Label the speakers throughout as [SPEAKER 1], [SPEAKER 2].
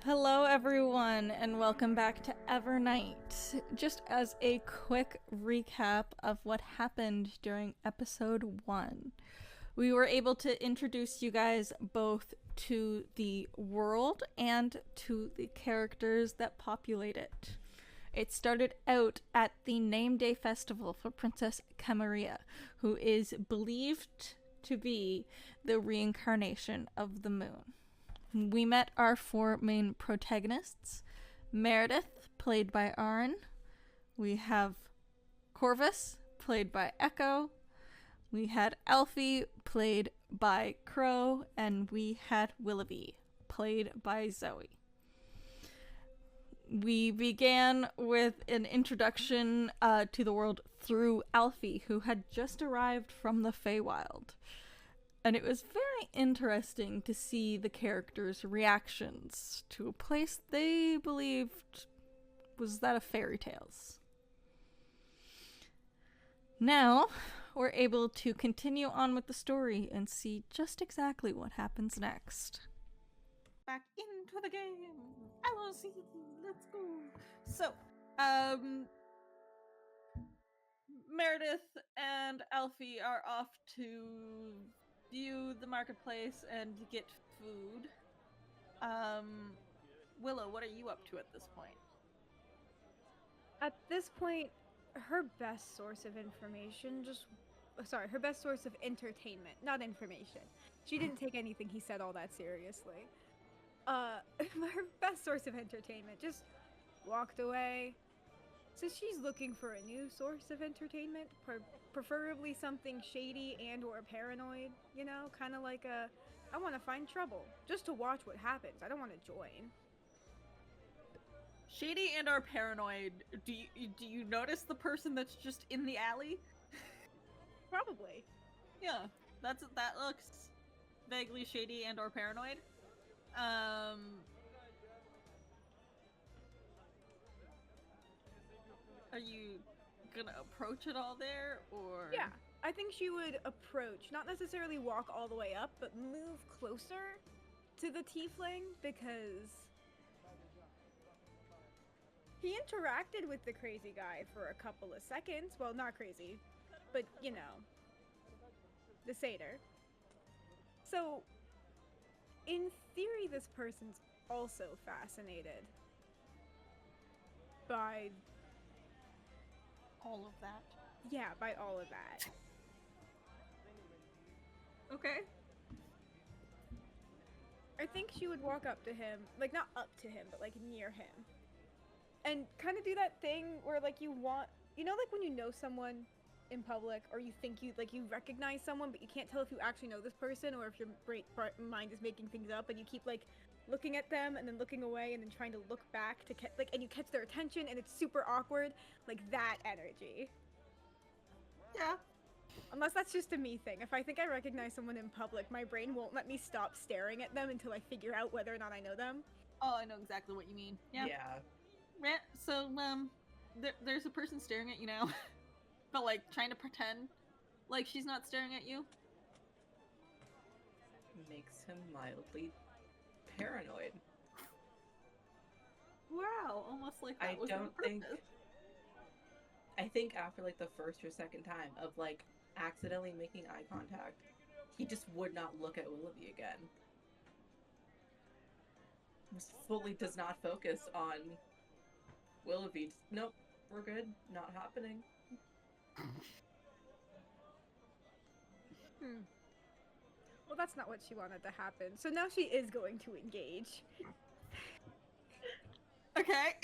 [SPEAKER 1] Hello, everyone, and welcome back to Evernight. Just as a quick recap of what happened during episode 1, we were able to introduce you guys both to the world and to the characters that populate it. It started out at the Name Day Festival for Princess Kamaria, who is believed to be the reincarnation of the moon. We met our 4 main protagonists. Meredith, played by Aaron. We have Corvus, played by Echo. We had Alfie, played by Crow. And we had Willoughby, played by Zoe. We began with an introduction to the world through Alfie, who had just arrived from the Feywild. And it was very interesting to see the characters' reactions to a place they believed was that of fairy tales. Now, we're able to continue on with the story and see just exactly what happens next. Back into the game! LOC, let's go! So, Meredith and Alfie are off to view the marketplace and get food. Willow, what are you up to at this point?
[SPEAKER 2] At this point, her best source of entertainment, not information. She didn't take anything he said all that seriously. Her best source of entertainment just walked away. So she's looking for a new source of entertainment, preferably something shady and or paranoid, you know? Kind of like I want to find trouble, just to watch what happens. I don't want to join.
[SPEAKER 1] Shady and or paranoid, do you notice the person that's just in the alley?
[SPEAKER 2] Probably.
[SPEAKER 1] Yeah, that looks vaguely shady and or paranoid. Are you gonna approach it all there, or?
[SPEAKER 2] Yeah, I think she would approach, not necessarily walk all the way up, but move closer to the tiefling, because he interacted with the crazy guy for a couple of seconds. Well, not crazy, but, you know, the satyr. So, in theory, this person's also fascinated by
[SPEAKER 1] all of that.
[SPEAKER 2] Yeah, by all of that.
[SPEAKER 1] Okay.
[SPEAKER 2] I think she would walk up to him, like, not up to him, but, like, near him. And kind of do that thing where, like, you want, you know, like when you know someone in public, or you think you recognize someone, but you can't tell if you actually know this person, or if your mind is making things up, and you keep, like, looking at them, and then looking away, and then trying to look back to and you catch their attention, and it's super awkward. Like, that energy.
[SPEAKER 1] Yeah.
[SPEAKER 2] Unless that's just a me thing. If I think I recognize someone in public, my brain won't let me stop staring at them until I figure out whether or not I know them.
[SPEAKER 1] Oh, I know exactly what you mean. Yeah. Yeah. So, there's a person staring at you now, but, like, trying to pretend like she's not staring at you.
[SPEAKER 3] Makes him mildly paranoid.
[SPEAKER 1] Wow, almost like that was on purpose.
[SPEAKER 3] I think after, like, the first or second time of, like, accidentally making eye contact, he just would not look at Willoughby again. Just fully does not focus on Willoughby. Just, nope, we're good. Not happening.
[SPEAKER 2] Well, that's not what she wanted to happen. So now she is going to engage.
[SPEAKER 1] Okay.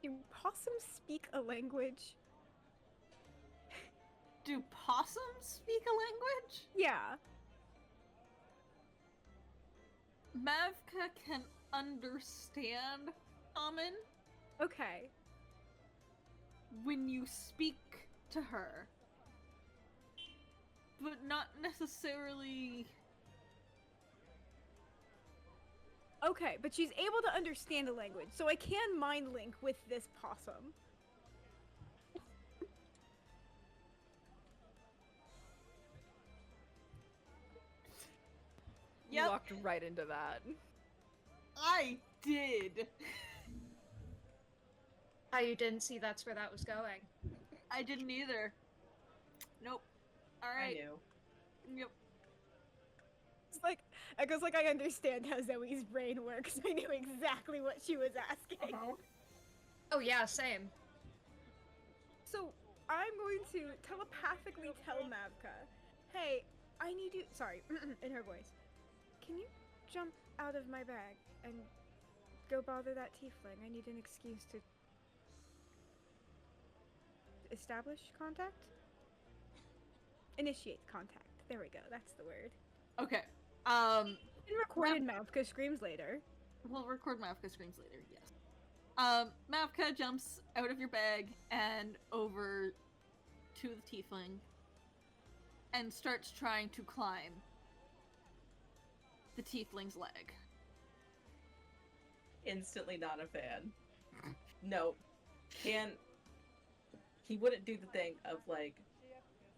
[SPEAKER 2] Do possums speak a language?
[SPEAKER 1] Do possums speak a language?
[SPEAKER 2] Yeah.
[SPEAKER 1] Mavka can understand common.
[SPEAKER 2] Okay.
[SPEAKER 1] When you speak to her. But not necessarily...
[SPEAKER 2] Okay, but she's able to understand the language, so I can mind link with this possum. You walked right into that.
[SPEAKER 1] I did.
[SPEAKER 4] How you didn't see that's where that was going?
[SPEAKER 1] I didn't either. Nope. All
[SPEAKER 3] I
[SPEAKER 1] right.
[SPEAKER 3] knew.
[SPEAKER 1] Yep.
[SPEAKER 2] It's like, Echo's like, I understand how Zoe's brain works. I knew exactly what she was asking.
[SPEAKER 4] Oh yeah, same.
[SPEAKER 2] So, I'm going to telepathically tell Mavka, hey, I need you, sorry, in her voice, can you jump out of my bag and go bother that tiefling? I need an excuse to establish contact? Initiate contact. There we go, that's the word.
[SPEAKER 1] Okay.
[SPEAKER 2] And recorded Mavka screams later.
[SPEAKER 1] We'll record Mavka screams later, yes. Mavka jumps out of your bag and over to the tiefling and starts trying to climb the tiefling's leg.
[SPEAKER 3] Instantly not a fan. No. He wouldn't do the thing of, like,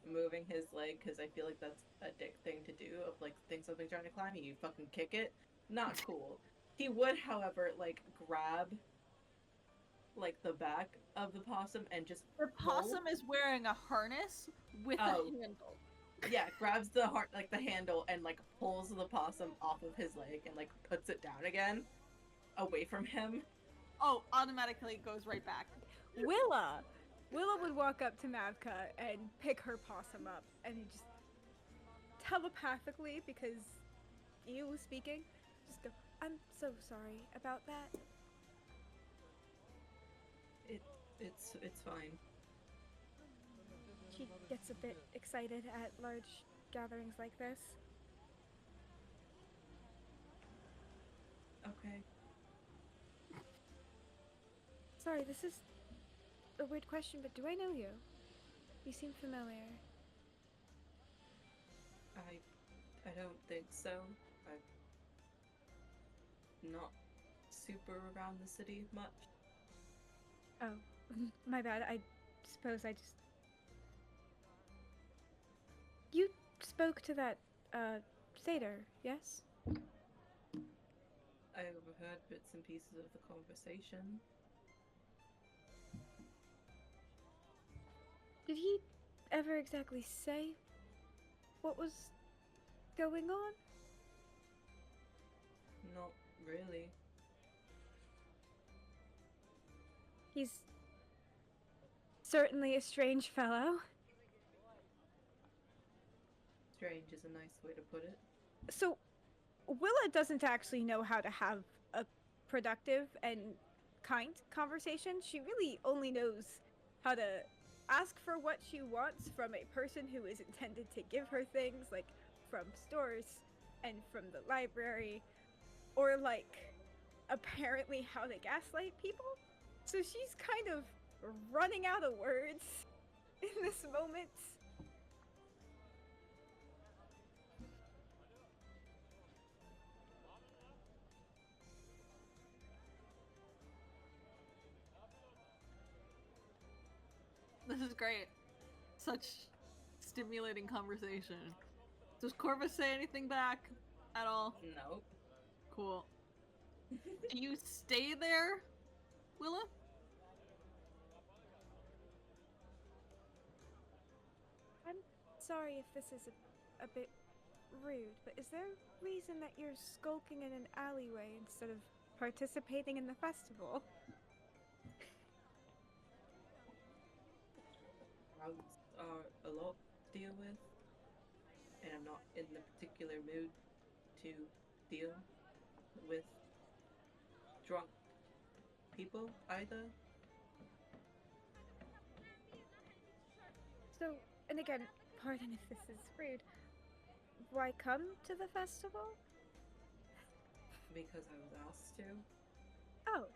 [SPEAKER 3] moving his leg, because I feel like that's a dick thing to do, of, like, think something's trying to climb and you fucking kick it. Not cool. He would, however, like, grab, like, the back of the possum and just
[SPEAKER 1] The possum is wearing a harness with a handle.
[SPEAKER 3] Yeah, grabs the the handle and, like, pulls the possum off of his leg and, like, puts it down again, away from him.
[SPEAKER 1] Oh, automatically goes right back.
[SPEAKER 2] Willa would walk up to Mavka and pick her possum up and just telepathically, because you was speaking, just go, I'm so sorry about that.
[SPEAKER 3] It's fine.
[SPEAKER 2] She gets a bit excited at large gatherings like this.
[SPEAKER 3] Okay.
[SPEAKER 2] Sorry, this is a weird question, but do I know you? You seem familiar.
[SPEAKER 3] I don't think so. I'm not super around the city much.
[SPEAKER 2] Oh, my bad. I suppose I just... You spoke to that, satyr, yes?
[SPEAKER 3] I overheard bits and pieces of the conversation.
[SPEAKER 2] Did he ever exactly say what was going on?
[SPEAKER 3] Not really.
[SPEAKER 2] He's certainly a strange fellow.
[SPEAKER 3] Strange is a nice way to put it.
[SPEAKER 2] So, Willa doesn't actually know how to have a productive and kind conversation. She really only knows how to ask for what she wants from a person who is intended to give her things, like from stores and from the library, or like apparently how to gaslight people. So she's kind of running out of words in this moment.
[SPEAKER 1] This is great. Such stimulating conversation. Does Corvus say anything back at all?
[SPEAKER 3] No.
[SPEAKER 1] Cool. Do you stay there, Willa?
[SPEAKER 2] I'm sorry if this is a bit rude, but is there a reason that you're skulking in an alleyway instead of participating in the festival?
[SPEAKER 3] Crowds are a lot to deal with, and I'm not in the particular mood to deal with drunk people either.
[SPEAKER 2] So, and again, pardon if this is rude, why come to the festival?
[SPEAKER 3] Because I was asked to.
[SPEAKER 2] Oh.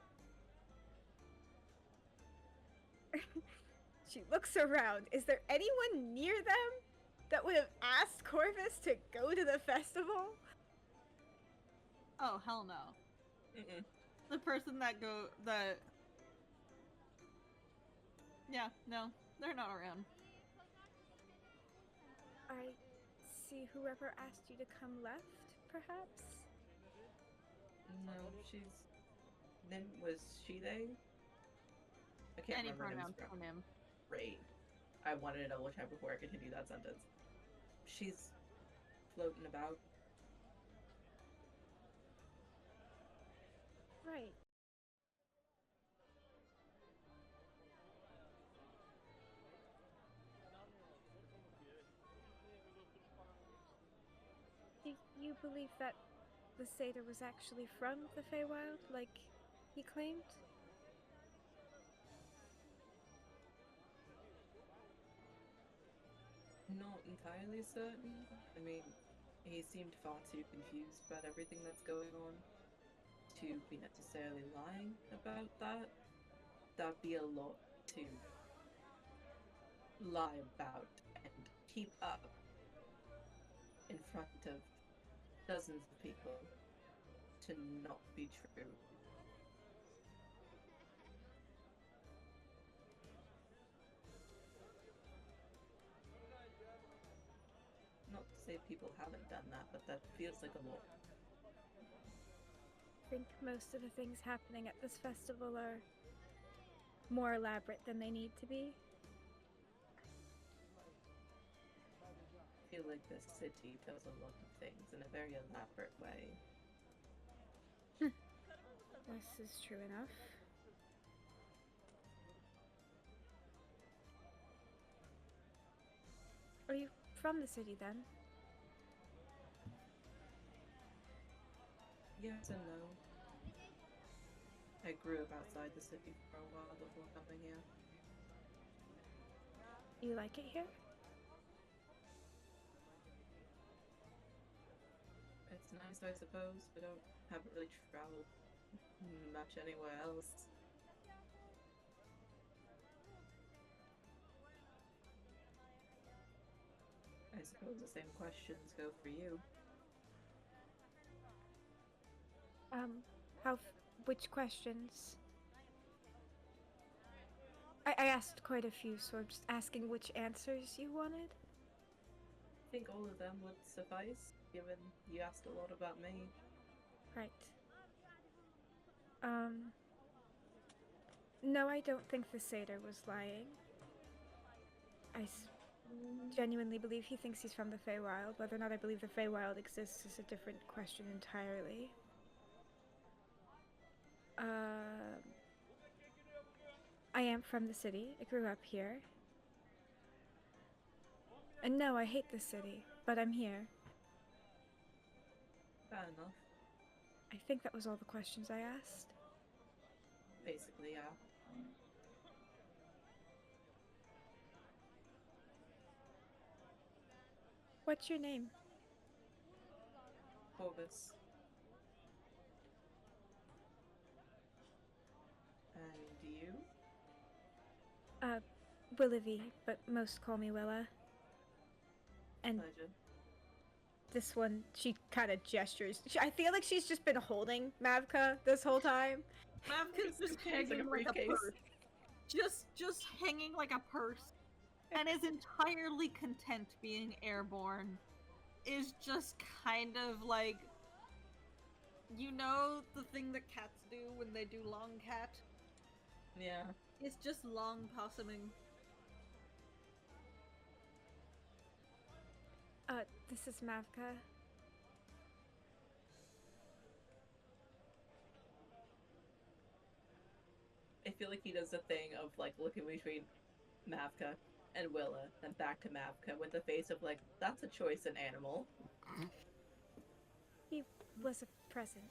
[SPEAKER 2] She looks around. Is there anyone near them that would have asked Corvus to go to the festival?
[SPEAKER 1] Oh, hell no.
[SPEAKER 3] Mm-mm.
[SPEAKER 1] The person that Yeah, no, they're not around.
[SPEAKER 2] I see whoever asked you to come left, perhaps?
[SPEAKER 3] No, was she, they? I can't
[SPEAKER 1] Any
[SPEAKER 3] remember
[SPEAKER 1] pronoun
[SPEAKER 3] names.
[SPEAKER 1] for him.
[SPEAKER 3] Great. I wanted to double check before I continue that sentence. She's floating about.
[SPEAKER 2] Right. Do you believe that the satyr was actually from the Feywild, like he claimed?
[SPEAKER 3] Not entirely certain. I mean, he seemed far too confused about everything that's going on to be necessarily lying about that. That'd be a lot to lie about and keep up in front of dozens of people to not be true. Not to say people haven't done that, but that feels like a lot.
[SPEAKER 2] I think most of the things happening at this festival are more elaborate than they need to be.
[SPEAKER 3] I feel like this city does a lot of things in a very elaborate way.
[SPEAKER 2] This is true enough. Are you from the city then?
[SPEAKER 3] Yes and no. I grew up outside the city for a while before coming here.
[SPEAKER 2] You like it here?
[SPEAKER 3] It's nice, I suppose, but haven't really traveled much anywhere else. I suppose the same questions go for you.
[SPEAKER 2] Which questions? I asked quite a few, so I'm just asking which answers you wanted.
[SPEAKER 3] I think all of them would suffice, given you asked a lot about me.
[SPEAKER 2] Right. No, I don't think the satyr was lying. Genuinely believe he thinks he's from the Feywild. Whether or not I believe the Feywild exists is a different question entirely. I am from the city. I grew up here. And no, I hate the city, but I'm here.
[SPEAKER 3] Fair enough.
[SPEAKER 2] I think that was all the questions I asked.
[SPEAKER 3] Basically, yeah.
[SPEAKER 2] What's your name?
[SPEAKER 3] Corvus. And you?
[SPEAKER 2] Willoughby, but most call me Willa. And
[SPEAKER 3] Pleasure.
[SPEAKER 2] this one, she kind of gestures. I feel like she's just been holding Mavka this whole time.
[SPEAKER 1] Mavka's just hanging like a purse. Just hanging like a purse. And is entirely content being airborne. Is just kind of like, you know, the thing that cats do when they do long cat?
[SPEAKER 3] Yeah.
[SPEAKER 1] It's just long possuming.
[SPEAKER 2] This is Mavka.
[SPEAKER 3] I feel like he does the thing of like looking between Mavka and Willa, then back to Mavka with the face of like, that's a choice an animal.
[SPEAKER 2] He was a present.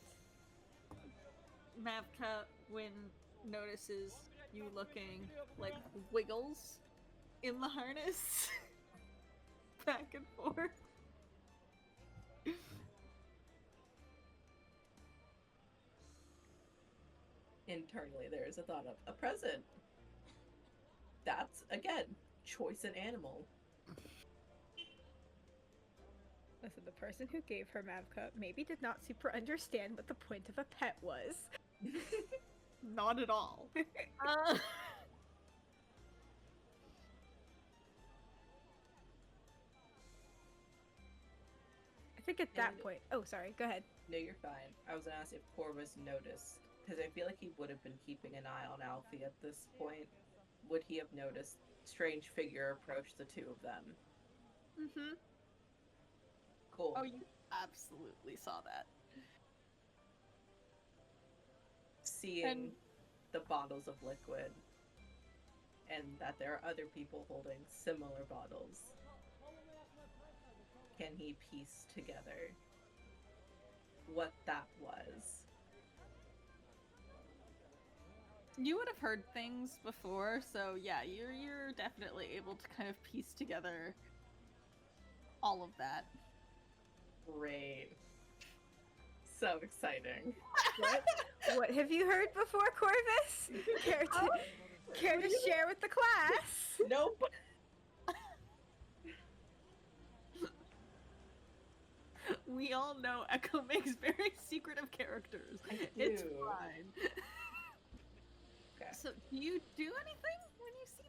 [SPEAKER 1] Mavka, when notices you looking, like, wiggles in the harness. Back and forth.
[SPEAKER 3] Internally, there is a thought of a present. That's, again, choice an animal.
[SPEAKER 2] Listen, the person who gave her Mavka maybe did not super understand what the point of a pet was.
[SPEAKER 1] Not at all.
[SPEAKER 2] think at that
[SPEAKER 3] And-
[SPEAKER 2] point. Oh, sorry. Go ahead.
[SPEAKER 3] No, you're fine. I was gonna ask if Corvus noticed, because I feel like he would have been keeping an eye on Alfie at this point. Would he have noticed strange figure approach the two of them?
[SPEAKER 2] Mm-hmm.
[SPEAKER 3] Cool.
[SPEAKER 1] Oh, you absolutely saw that.
[SPEAKER 3] Seeing
[SPEAKER 1] And-
[SPEAKER 3] the bottles of liquid, and that there are other people holding similar bottles, can he piece together what that was?
[SPEAKER 1] You would have heard things before, so yeah, you're definitely able to kind of piece together all of that.
[SPEAKER 3] Great. So exciting.
[SPEAKER 2] What have you heard before, Corvus? Care to share with the class?
[SPEAKER 3] Nope.
[SPEAKER 1] We all know Echo makes very secretive characters.
[SPEAKER 3] I
[SPEAKER 1] It's
[SPEAKER 3] do.
[SPEAKER 1] fine.
[SPEAKER 3] Okay.
[SPEAKER 1] So, do you do anything when you see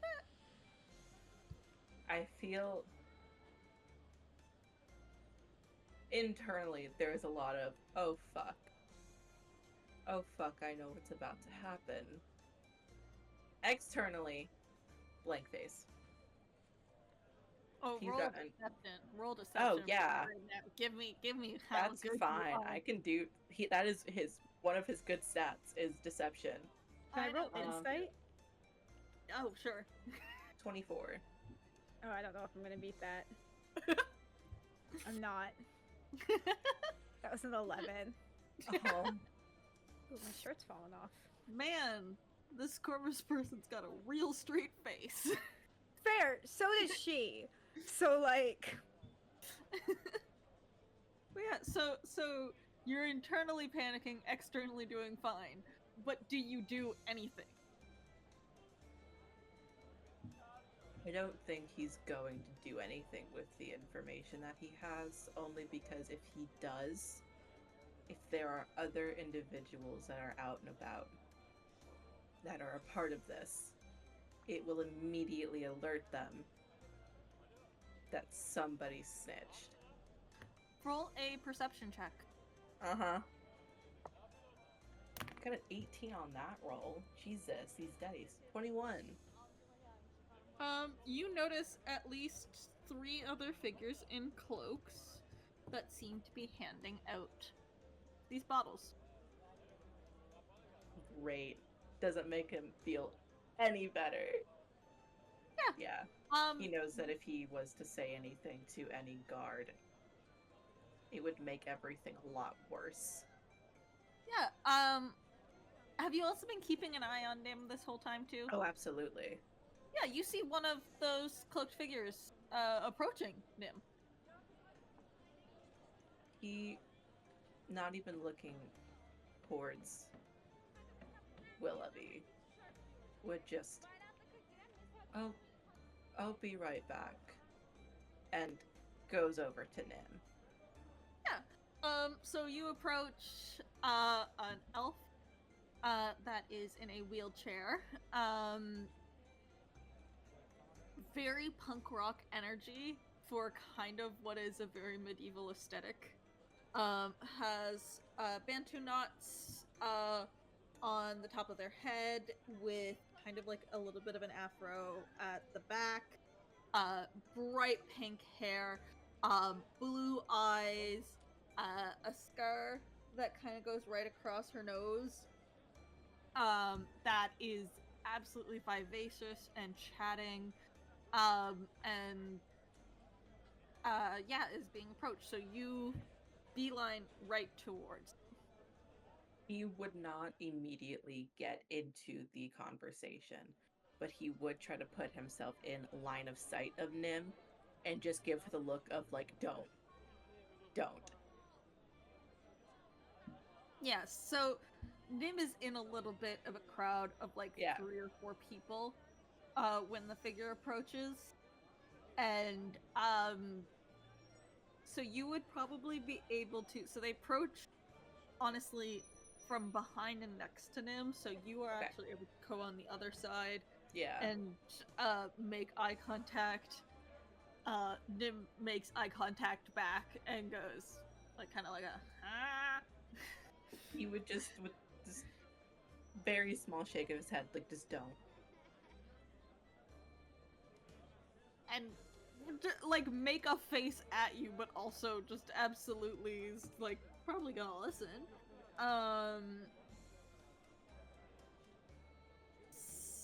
[SPEAKER 1] that?
[SPEAKER 3] I feel internally there's a lot of oh fuck, I know what's about to happen. Externally, blank face.
[SPEAKER 1] Oh,
[SPEAKER 3] He's
[SPEAKER 1] roll
[SPEAKER 3] got an-
[SPEAKER 1] deception. Roll deception.
[SPEAKER 3] Oh, yeah.
[SPEAKER 1] right now. Give me how
[SPEAKER 3] That's
[SPEAKER 1] good you
[SPEAKER 3] fine.
[SPEAKER 1] are.
[SPEAKER 3] I can do. That is one of his good stats is deception.
[SPEAKER 2] Can I roll
[SPEAKER 1] know.
[SPEAKER 2] insight?
[SPEAKER 1] Oh, sure.
[SPEAKER 3] 24.
[SPEAKER 2] Oh, I don't know if I'm gonna beat that. I'm not. That was an 11.
[SPEAKER 3] Oh,
[SPEAKER 2] Ooh, my shirt's falling off.
[SPEAKER 1] Man, this Corvus person's got a real straight face.
[SPEAKER 2] Fair. So does she. So like,
[SPEAKER 1] But yeah, so you're internally panicking, externally doing fine. But do you do anything?
[SPEAKER 3] I don't think he's going to do anything with the information that he has, only because if he does, if there are other individuals that are out and about that are a part of this, it will immediately alert them that somebody snitched.
[SPEAKER 1] Roll a perception check.
[SPEAKER 3] Uh-huh. Got an 18 on that roll. Jesus, these dice. 21.
[SPEAKER 1] You notice at least 3 other figures in cloaks that seem to be handing out these bottles.
[SPEAKER 3] Great. Doesn't make him feel any better. Yeah. He knows that if he was to say anything to any guard, it would make everything a lot worse.
[SPEAKER 1] Yeah, have you also been keeping an eye on Nim this whole time too?
[SPEAKER 3] Oh, absolutely.
[SPEAKER 1] Yeah, you see one of those cloaked figures approaching Nim.
[SPEAKER 3] He, not even looking towards Willoughby, would just, I'll be right back, and goes over to Nim.
[SPEAKER 1] So you approach an elf that is in a wheelchair. Very punk rock energy for kind of what is a very medieval aesthetic. Has bantu knots on the top of their head with kind of like a little bit of an afro at the back. Bright pink hair, blue eyes, a scar that kind of goes right across her nose. That is absolutely vivacious and chatting, and yeah, is being approached. So you beeline right towards.
[SPEAKER 3] He would not immediately get into the conversation, but he would try to put himself in line of sight of Nim and just give her the look of like, don't.
[SPEAKER 1] Yes, so Nim is in a little bit of a crowd of like
[SPEAKER 3] Yeah.
[SPEAKER 1] 3 or 4 people when the figure approaches. And so you would probably be able to, so they approach honestly from behind and next to Nim, so you are
[SPEAKER 3] Okay.
[SPEAKER 1] actually able to go on the other side
[SPEAKER 3] Yeah.
[SPEAKER 1] and make eye contact. Nim makes eye contact back and goes, like kind of like a ah.
[SPEAKER 3] He would just, with this very small shake of his head, like, just don't.
[SPEAKER 1] And like make a face at you, but also just absolutely is like probably gonna listen.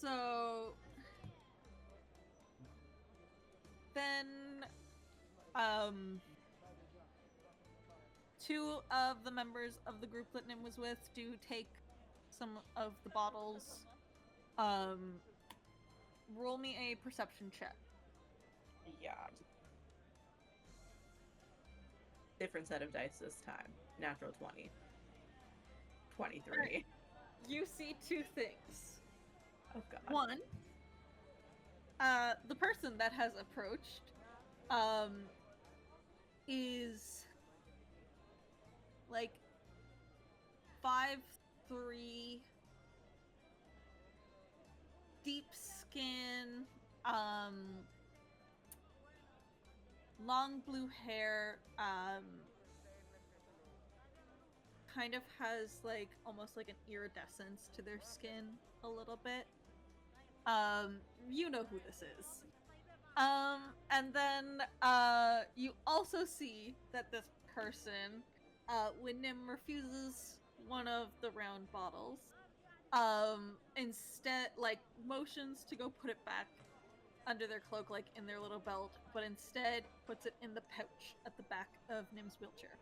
[SPEAKER 1] So then, two of the members of the group that Nim was with do take some of the bottles. Roll me a perception check.
[SPEAKER 3] Yeah. Different set of dice this time. Natural 20. 23.
[SPEAKER 1] You see two things.
[SPEAKER 3] Oh god.
[SPEAKER 1] One, the person that has approached, is like 5'3", deep skin, long blue hair, kind of has like almost like an iridescence to their skin a little bit. You know who this is. And then you also see that this person, when Nim refuses one of the round bottles, instead like motions to go put it back under their cloak, like in their little belt, but instead puts it in the pouch at the back of Nim's wheelchair.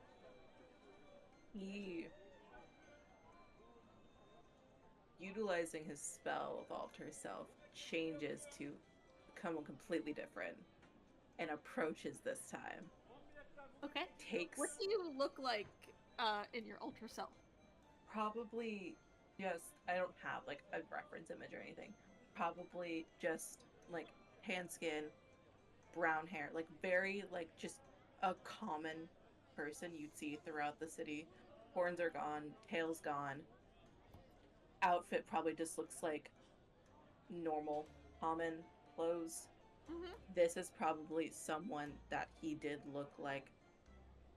[SPEAKER 3] He, utilizing his spell, Evolved Herself, changes to become completely different and approaches this time.
[SPEAKER 1] Okay.
[SPEAKER 3] Takes
[SPEAKER 1] What do you look like in your ultra self?
[SPEAKER 3] probably just, I don't have like a reference image or anything. Probably just like tan skin, brown hair, like very like just a common person you'd see throughout the city. Horns are gone, tail's gone. Outfit probably just looks like normal, common clothes.
[SPEAKER 1] Mm-hmm.
[SPEAKER 3] This is probably someone that he did look like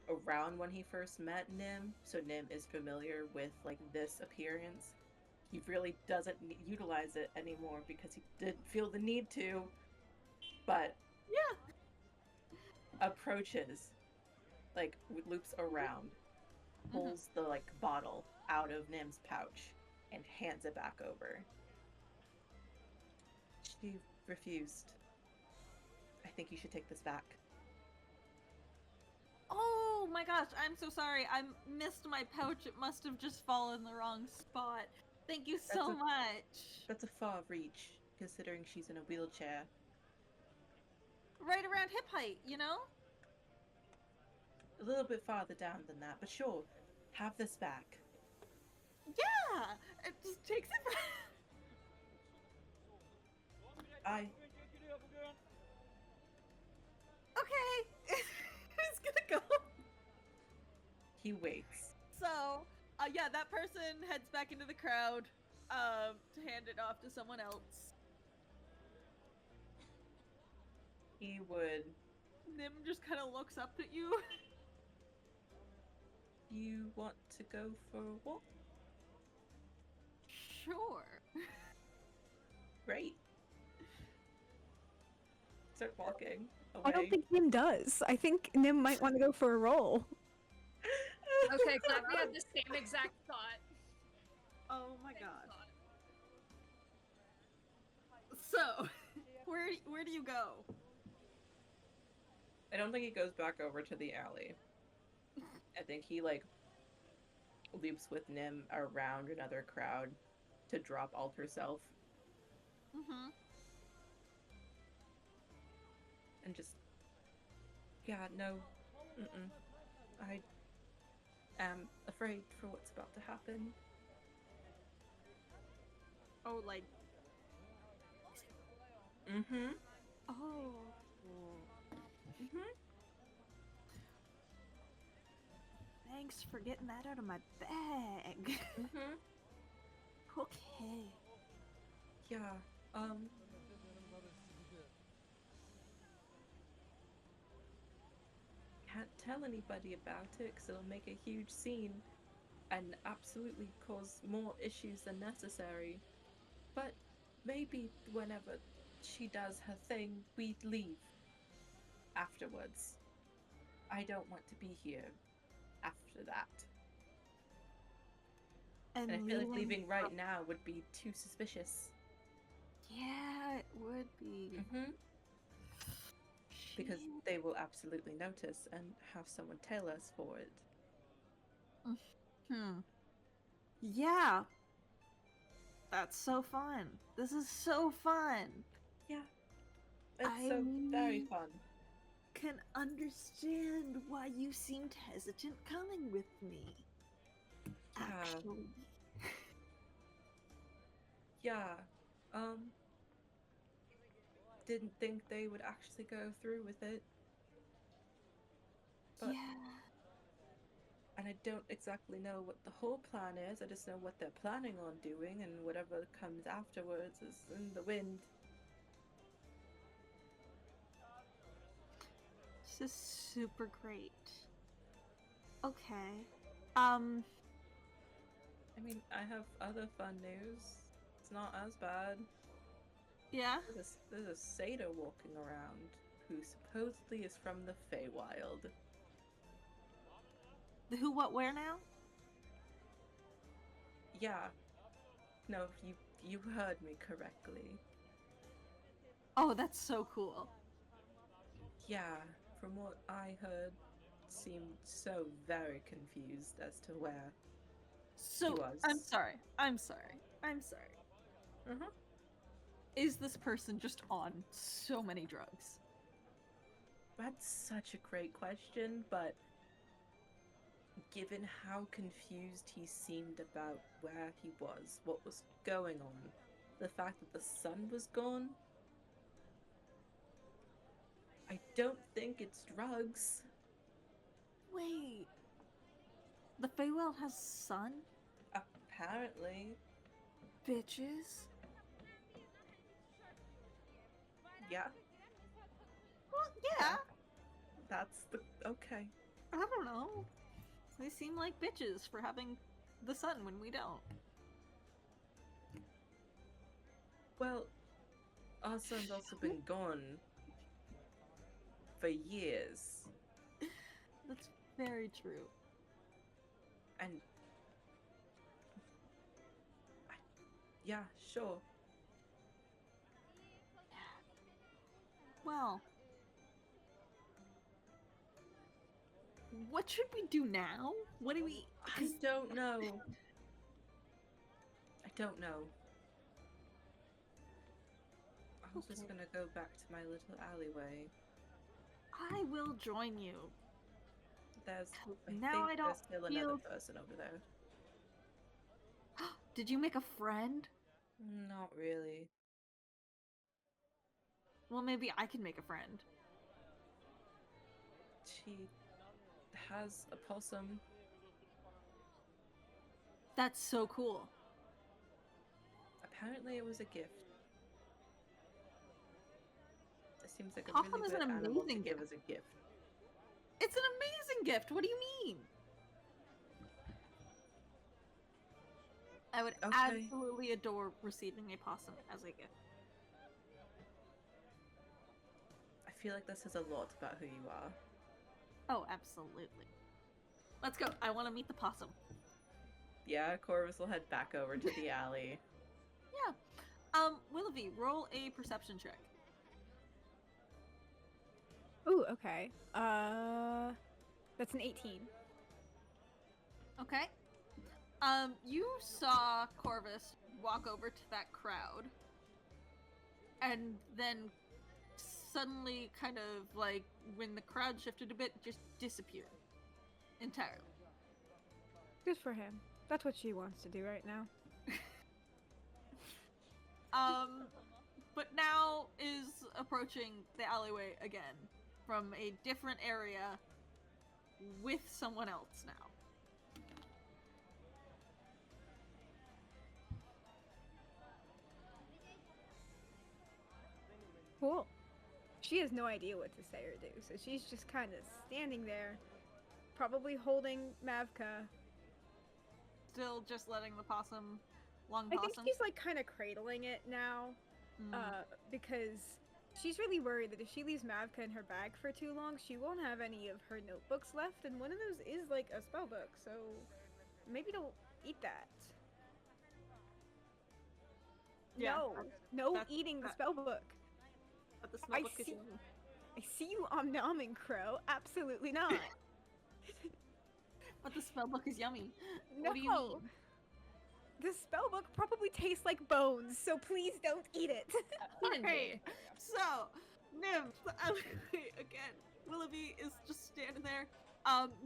[SPEAKER 3] around when he first met Nim, so Nim is familiar with like this appearance. He really doesn't utilize it anymore because he didn't feel the need to, but
[SPEAKER 1] Yeah.
[SPEAKER 3] approaches, like loops around, pulls the like bottle out of Nim's pouch and hands it back over. She refused. I think you should take this back.
[SPEAKER 1] Oh my gosh, I'm so sorry. I missed my pouch. It must have just fallen in the wrong spot. Thank you so much.
[SPEAKER 3] That's a far reach, considering she's in a wheelchair.
[SPEAKER 1] Right around hip height, you know?
[SPEAKER 3] A little bit farther down than that, but sure, have this back.
[SPEAKER 1] Yeah! It just takes it back. Okay. Who's gonna go?
[SPEAKER 3] He waits.
[SPEAKER 1] So, yeah, that person heads back into the crowd to hand it off to someone else.
[SPEAKER 3] He would...
[SPEAKER 1] Nim just kind of looks up at you.
[SPEAKER 3] You want to go for a walk?
[SPEAKER 1] Sure.
[SPEAKER 3] Great. Start walking away.
[SPEAKER 2] I don't think Nim does. I think Nim might want to go for a roll.
[SPEAKER 4] Okay, glad we had the same exact thought.
[SPEAKER 1] Oh my
[SPEAKER 4] Same
[SPEAKER 1] god.
[SPEAKER 4] thought.
[SPEAKER 1] So, where do you go?
[SPEAKER 3] I don't think he goes back over to the alley. I think he, like, leaps with Nim around another crowd to drop Alter Self.
[SPEAKER 1] Mm-hmm.
[SPEAKER 3] And just... Yeah, no. Mm-mm. I am afraid for what's about to happen.
[SPEAKER 1] Oh, like...
[SPEAKER 3] Mm-hmm.
[SPEAKER 1] Oh.
[SPEAKER 3] Mm-hmm.
[SPEAKER 1] Thanks for getting that out of my bag.
[SPEAKER 3] Mm-hmm.
[SPEAKER 1] Okay.
[SPEAKER 3] Yeah, can't tell anybody about it because it'll make a huge scene and absolutely cause more issues than necessary. But maybe whenever she does her thing, we'd leave afterwards. I don't want to be here after that. And I feel like leaving right now would be too suspicious.
[SPEAKER 1] Yeah, it would be.
[SPEAKER 3] Mm-hmm. Because they will absolutely notice and have someone tail us for it.
[SPEAKER 1] Yeah. That's so fun. This is so fun.
[SPEAKER 3] Yeah. It's so very fun.
[SPEAKER 1] Can understand why you seemed hesitant coming with me.
[SPEAKER 3] Yeah.
[SPEAKER 1] Actually.
[SPEAKER 3] Yeah. Didn't think they would actually go through with it. But,
[SPEAKER 1] yeah.
[SPEAKER 3] And I don't exactly know what the whole plan is. I just know what they're planning on doing, and whatever comes afterwards is in the wind.
[SPEAKER 1] This is super great. Okay.
[SPEAKER 3] I mean, I have other fun news. It's not as bad.
[SPEAKER 1] Yeah?
[SPEAKER 3] There's a satyr walking around who supposedly is from the Feywild.
[SPEAKER 1] The who, what, where now?
[SPEAKER 3] Yeah. No, you heard me correctly.
[SPEAKER 1] Oh, that's so cool.
[SPEAKER 3] Yeah, from what I heard, seemed so very confused as to where he was.
[SPEAKER 1] I'm sorry.
[SPEAKER 3] Uh-huh.
[SPEAKER 1] Is this person just on so many drugs?
[SPEAKER 3] That's such a great question, but given how confused he seemed about where he was, what was going on, the fact that the sun was gone, I don't think it's drugs.
[SPEAKER 1] Wait. The Feywild has sun?
[SPEAKER 3] Apparently.
[SPEAKER 1] Bitches?
[SPEAKER 3] Yeah.
[SPEAKER 1] Well, yeah.
[SPEAKER 3] That's the... okay.
[SPEAKER 1] I don't know. They seem like bitches for having the sun when we don't.
[SPEAKER 3] Well, our sun's also been gone for years.
[SPEAKER 1] That's very true.
[SPEAKER 3] And... yeah, sure.
[SPEAKER 1] Well, what should we do now? What do we...
[SPEAKER 3] I don't know. I don't know. I'm just gonna go back to my little alleyway.
[SPEAKER 1] I will join you.
[SPEAKER 3] There's...
[SPEAKER 1] Now I don't
[SPEAKER 3] there's still another person over there.
[SPEAKER 1] Did you make a friend?
[SPEAKER 3] Not really.
[SPEAKER 1] Well, maybe I can make a friend.
[SPEAKER 3] She has a possum.
[SPEAKER 1] That's so cool.
[SPEAKER 3] Apparently it was a gift. It seems like a
[SPEAKER 1] Possum
[SPEAKER 3] really
[SPEAKER 1] is
[SPEAKER 3] good
[SPEAKER 1] an
[SPEAKER 3] animal to
[SPEAKER 1] amazing
[SPEAKER 3] give
[SPEAKER 1] gift.
[SPEAKER 3] as a gift.
[SPEAKER 1] It's an amazing gift. What do you mean? I would absolutely adore receiving a possum as a gift.
[SPEAKER 3] I feel like this says a lot about who you are.
[SPEAKER 1] Oh, absolutely. Let's go. I want to meet the possum.
[SPEAKER 3] Yeah, Corvus will head back over to the alley.
[SPEAKER 1] Yeah. Willoughby, roll a perception check.
[SPEAKER 2] Ooh, okay. That's an 18.
[SPEAKER 1] Okay. You saw Corvus walk over to that crowd, and then suddenly, kind of like when the crowd shifted a bit, just disappear entirely.
[SPEAKER 2] Good for him. That's what she wants to do right now.
[SPEAKER 1] But now is approaching the alleyway again from a different area with someone else now.
[SPEAKER 2] Cool. She has no idea what to say or do, so she's just kind of standing there, probably holding Mavka.
[SPEAKER 1] Still just letting the possum, long
[SPEAKER 2] I
[SPEAKER 1] possum.
[SPEAKER 2] think she's like kind of cradling it now, because she's really worried that if she leaves Mavka in her bag for too long, she won't have any of her notebooks left, and one of those is like a spell book, so maybe don't eat that.
[SPEAKER 1] Yeah,
[SPEAKER 2] no
[SPEAKER 1] that's-
[SPEAKER 2] eating the spell book.
[SPEAKER 1] But the spell
[SPEAKER 2] I
[SPEAKER 1] book is
[SPEAKER 2] see-
[SPEAKER 1] yummy.
[SPEAKER 2] I see you om-nomming, Crow. Absolutely not.
[SPEAKER 1] But the spell book is yummy.
[SPEAKER 2] No.
[SPEAKER 1] What do you mean?
[SPEAKER 2] The spell book probably tastes like bones, so please don't eat it.
[SPEAKER 1] Okay, so Nim, again, Willoughby is just standing there.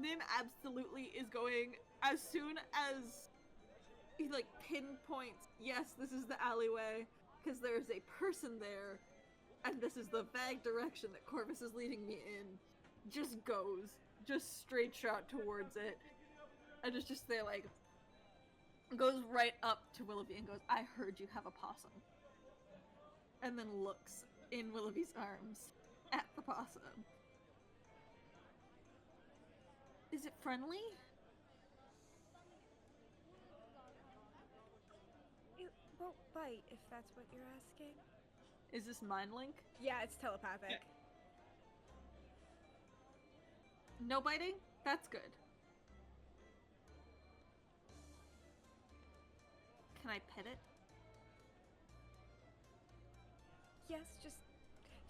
[SPEAKER 1] Nim absolutely is going as soon as he like pinpoints. Yes, this is the alleyway because there is a person there, and this is the vague direction that Corvus is leading me in. Just goes, just straight shot towards it, and is just there like. Goes right up to Willoughby and goes, I heard you have a possum. And then looks in Willoughby's arms at the possum. Is it friendly?
[SPEAKER 2] It won't bite if that's what you're asking.
[SPEAKER 1] Is this mind link?
[SPEAKER 2] Yeah, it's telepathic.
[SPEAKER 1] No biting? That's good. Can I pet it?
[SPEAKER 2] Yes, just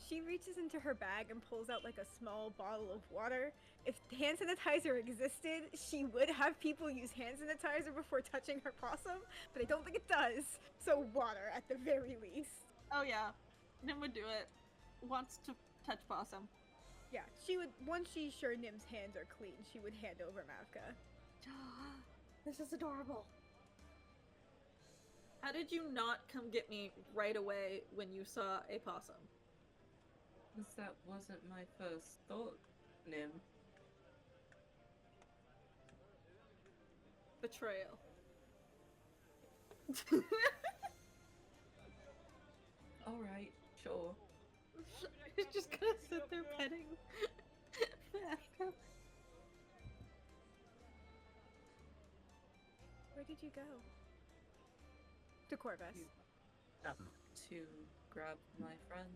[SPEAKER 2] she reaches into her bag and pulls out like a small bottle of water. If hand sanitizer existed, she would have people use hand sanitizer before touching her possum, but I don't think it does. So water at the very least.
[SPEAKER 1] Oh yeah. Nim would do it. Wants to touch possum.
[SPEAKER 2] Yeah, she would, once she's sure Nim's hands are clean, she would hand over Mavka.
[SPEAKER 1] This is adorable. How did you not come get me right away when you saw a possum?
[SPEAKER 3] Because that wasn't my first thought, Nim.
[SPEAKER 1] Betrayal.
[SPEAKER 3] Alright, sure.
[SPEAKER 1] He's just gonna sit there petting.
[SPEAKER 2] Where did you go? To Corvus.
[SPEAKER 3] To grab my friend.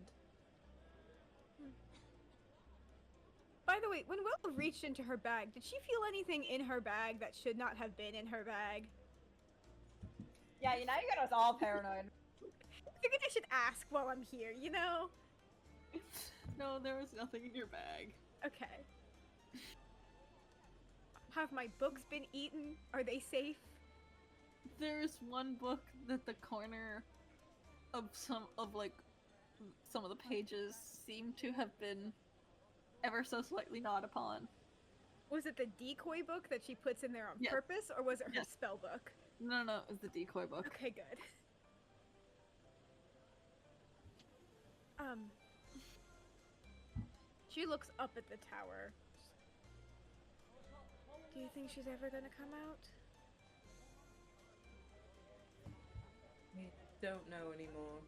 [SPEAKER 2] By the way, when Will reached into her bag, did she feel anything in her bag that should not have been in her bag?
[SPEAKER 5] Yeah, you know you got us all paranoid.
[SPEAKER 2] I figured I should ask while I'm here, you know?
[SPEAKER 1] No, there was nothing in your bag.
[SPEAKER 2] Okay. Have my books been eaten? Are they safe?
[SPEAKER 1] There's one book that the corner of some of the pages seem to have been ever so slightly gnawed upon.
[SPEAKER 2] Was it the decoy book that she puts in there on
[SPEAKER 1] Yes.
[SPEAKER 2] purpose, or was it her
[SPEAKER 1] Yes.
[SPEAKER 2] spell book?
[SPEAKER 1] No, it was the decoy book.
[SPEAKER 2] Okay, good. She looks up at the tower. Do you think she's ever gonna come out?
[SPEAKER 3] We don't know anymore.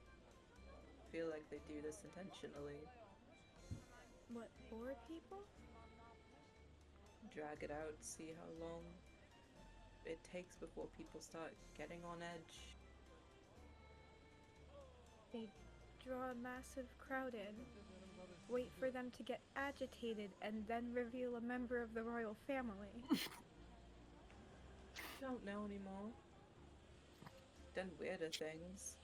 [SPEAKER 3] Feel like they do this intentionally.
[SPEAKER 2] What, bored people?
[SPEAKER 3] Drag it out, see how long it takes before people start getting on edge.
[SPEAKER 2] They draw a massive crowd in, wait for them to get agitated, and then reveal a member of the royal family.
[SPEAKER 3] Don't know anymore. Done weirder things.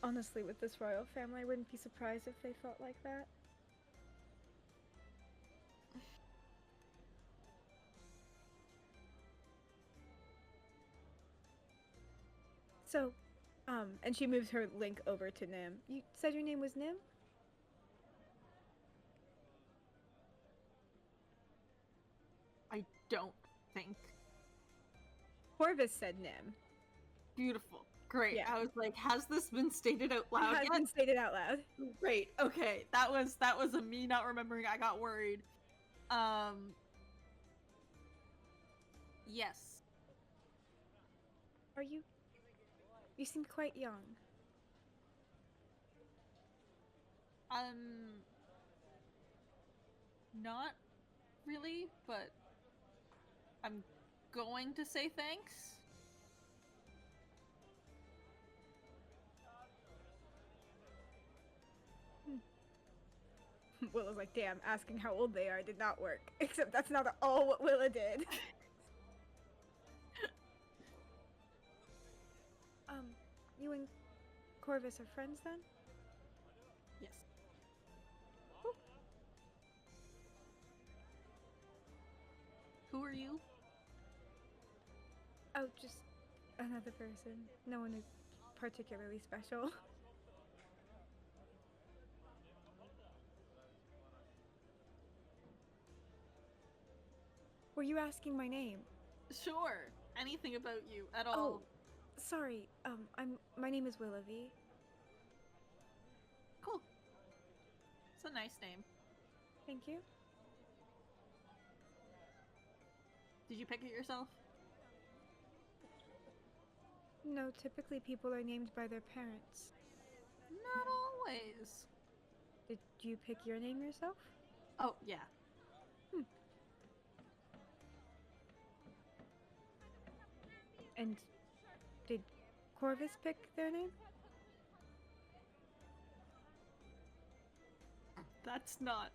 [SPEAKER 2] Honestly, with this royal family, I wouldn't be surprised if they felt like that. So, and she moves her link over to Nim. You said your name was Nim?
[SPEAKER 1] I don't think.
[SPEAKER 2] Corvus said Nim.
[SPEAKER 1] Beautiful. Great.
[SPEAKER 2] Yeah.
[SPEAKER 1] I was like, has this been stated out loud
[SPEAKER 2] It has
[SPEAKER 1] yet?
[SPEAKER 2] been stated out loud.
[SPEAKER 1] Great. Okay. That was a me not remembering. I got worried. Yes.
[SPEAKER 2] Are you You seem quite young.
[SPEAKER 1] Not really, but I'm going to say thanks.
[SPEAKER 2] Willa's like, damn, asking how old they are did not work. Except that's not at all what Willa did. You and Corvus are friends then?
[SPEAKER 1] Yes. Who are you?
[SPEAKER 2] Oh, just another person. No one is particularly special. Were you asking my name?
[SPEAKER 1] Sure. Anything about you at all.
[SPEAKER 2] Oh, sorry. My name is Willoughby.
[SPEAKER 1] Cool. It's a nice name.
[SPEAKER 2] Thank you.
[SPEAKER 1] Did you pick it yourself?
[SPEAKER 2] No, typically people are named by their parents.
[SPEAKER 1] Not always.
[SPEAKER 2] Did you pick your name yourself?
[SPEAKER 1] Oh, yeah.
[SPEAKER 2] And did Corvus pick their name?
[SPEAKER 1] That's not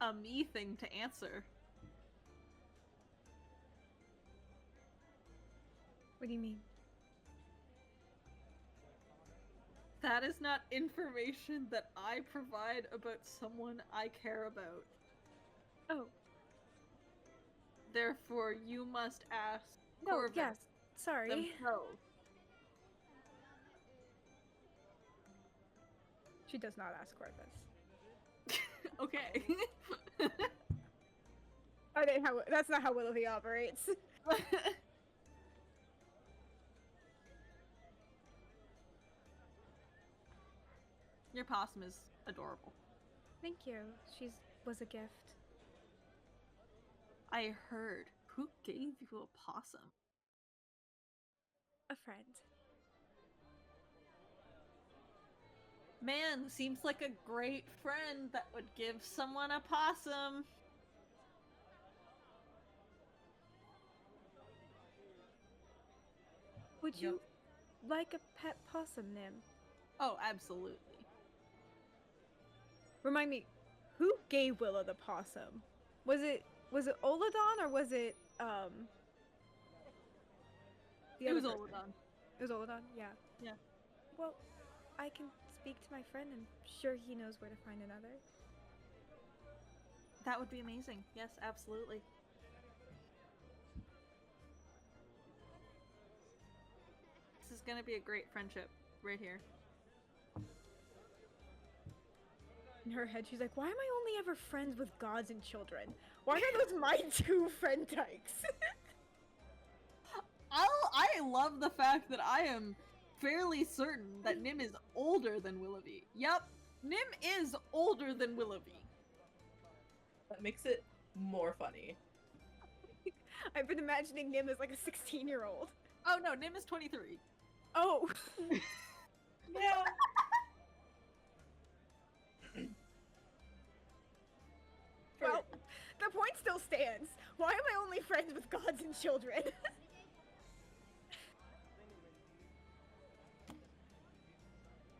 [SPEAKER 1] a me thing to answer.
[SPEAKER 2] What do you mean?
[SPEAKER 1] That is not information that I provide about someone I care about.
[SPEAKER 2] Oh.
[SPEAKER 1] Therefore, you must ask
[SPEAKER 2] No,
[SPEAKER 1] Corvus
[SPEAKER 2] yes. Sorry.
[SPEAKER 1] themselves.
[SPEAKER 2] She does not ask Corvus.
[SPEAKER 1] Okay.
[SPEAKER 2] That's not how Willoughby operates.
[SPEAKER 1] Your possum is adorable.
[SPEAKER 2] Thank you. She was a gift.
[SPEAKER 1] I heard. Who gave you a possum?
[SPEAKER 2] A friend.
[SPEAKER 1] Man, seems like a great friend that would give someone a possum.
[SPEAKER 2] Would you like a pet possum, Nim?
[SPEAKER 1] Oh, absolutely.
[SPEAKER 2] Remind me, who gave Willa the possum? Was it Oladon or was it the
[SPEAKER 1] It
[SPEAKER 2] other
[SPEAKER 1] was
[SPEAKER 2] person?
[SPEAKER 1] Oladon.
[SPEAKER 2] It was Oladon, yeah.
[SPEAKER 1] Yeah.
[SPEAKER 2] Well, I can speak to my friend. I'm sure he knows where to find another.
[SPEAKER 1] That would be amazing. Yes, absolutely. This is gonna be a great friendship right here.
[SPEAKER 2] In her head, she's like, why am I only ever friends with gods and children? Why are those my two friend types?
[SPEAKER 1] I love the fact that I am fairly certain that Nim is older than Willoughby. Yep, Nim is older than Willoughby.
[SPEAKER 3] That makes it more funny.
[SPEAKER 2] I've been imagining Nim as like a 16-year-old.
[SPEAKER 1] Oh no, Nim is 23.
[SPEAKER 2] Oh.
[SPEAKER 3] Yeah.
[SPEAKER 2] Well, the point still stands. Why am I only friends with gods and children?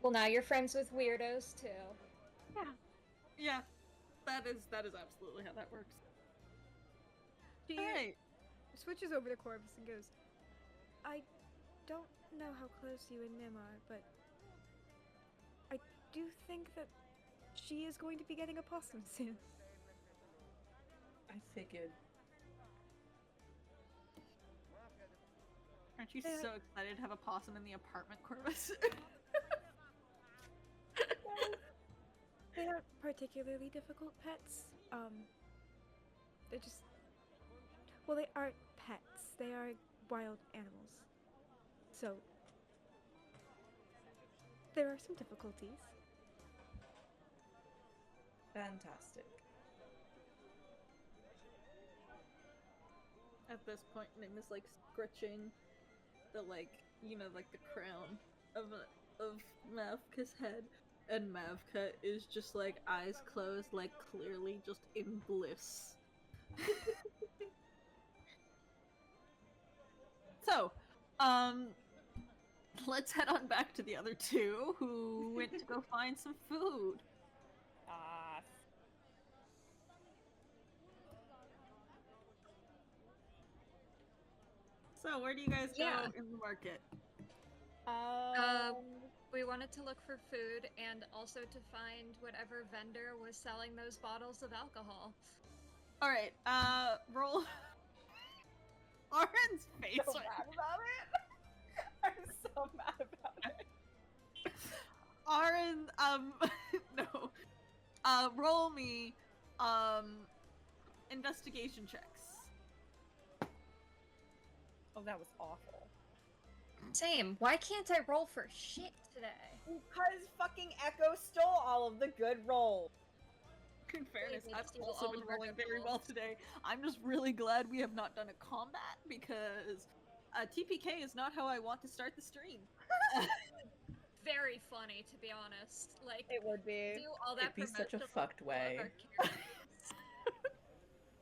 [SPEAKER 4] Well, now you're friends with weirdos too.
[SPEAKER 1] Yeah, that is absolutely how that works.
[SPEAKER 2] She
[SPEAKER 1] Hey,
[SPEAKER 2] switches over to Corvus and goes, I don't know how close you and Nim are, but I do think that she is going to be getting a possum soon.
[SPEAKER 3] I figured.
[SPEAKER 1] aren't you so excited to have a possum in the apartment, Corvus?
[SPEAKER 2] They aren't particularly difficult pets. They're just... Well, they aren't pets. They are wild animals. So... there are some difficulties.
[SPEAKER 3] Fantastic.
[SPEAKER 1] At this point, Nim is like scritching the like like the crown of Mavka's head, and Mavka is just like eyes closed, like clearly just in bliss. So, let's head on back to the other two who went to go find some food.
[SPEAKER 5] Ah.
[SPEAKER 1] So, where do you guys go
[SPEAKER 4] Yeah.
[SPEAKER 1] in the market?
[SPEAKER 4] We wanted to look for food and also to find whatever vendor was selling those bottles of alcohol.
[SPEAKER 1] Alright, roll. Oren's face
[SPEAKER 5] so
[SPEAKER 1] right
[SPEAKER 5] mad about it. I'm so mad about it.
[SPEAKER 1] Aaron, no. Roll me, investigation checks.
[SPEAKER 5] Oh, that was awful.
[SPEAKER 4] Same. Why can't I roll for shit today?
[SPEAKER 5] Because fucking Echo stole all of the good rolls.
[SPEAKER 1] In fairness,
[SPEAKER 4] David
[SPEAKER 1] I've
[SPEAKER 4] steals
[SPEAKER 1] also
[SPEAKER 4] all
[SPEAKER 1] been
[SPEAKER 4] of our
[SPEAKER 1] rolling
[SPEAKER 4] good
[SPEAKER 1] very well
[SPEAKER 4] rolls.
[SPEAKER 1] today. I'm just really glad we have not done a combat, because TPK is not how I want to start the stream.
[SPEAKER 4] Very funny, to be honest. Like,
[SPEAKER 5] It would be.
[SPEAKER 4] do all that
[SPEAKER 3] It'd be such a
[SPEAKER 4] promotion
[SPEAKER 3] fucked
[SPEAKER 4] for all of
[SPEAKER 3] way.
[SPEAKER 4] our characters.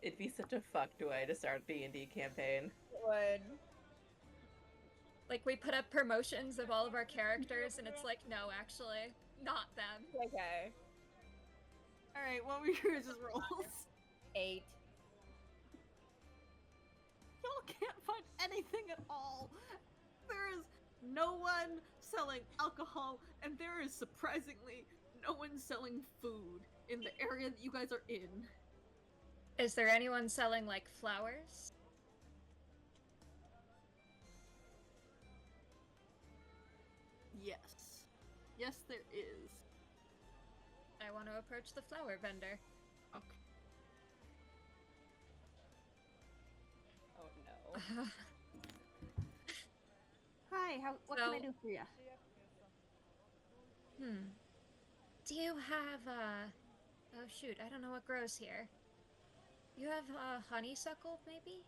[SPEAKER 3] It'd be such a fucked way to start a D&D campaign.
[SPEAKER 5] It would.
[SPEAKER 4] Like, we put up promotions of all of our characters, and it's like, no, actually, not them.
[SPEAKER 5] Okay.
[SPEAKER 1] Alright, what were yours' rolls?
[SPEAKER 5] 8.
[SPEAKER 1] Y'all can't find anything at all. There is no one selling alcohol, and there is surprisingly no one selling food in the area that you guys are in.
[SPEAKER 4] Is there anyone selling, like, flowers?
[SPEAKER 1] Yes. Yes, there is.
[SPEAKER 4] I want to approach the flower vendor.
[SPEAKER 1] Okay.
[SPEAKER 5] Oh no.
[SPEAKER 1] Hi, what can I
[SPEAKER 4] So-
[SPEAKER 1] do for you?
[SPEAKER 4] Do you have, oh shoot, I don't know what grows here. You have, honeysuckle, maybe?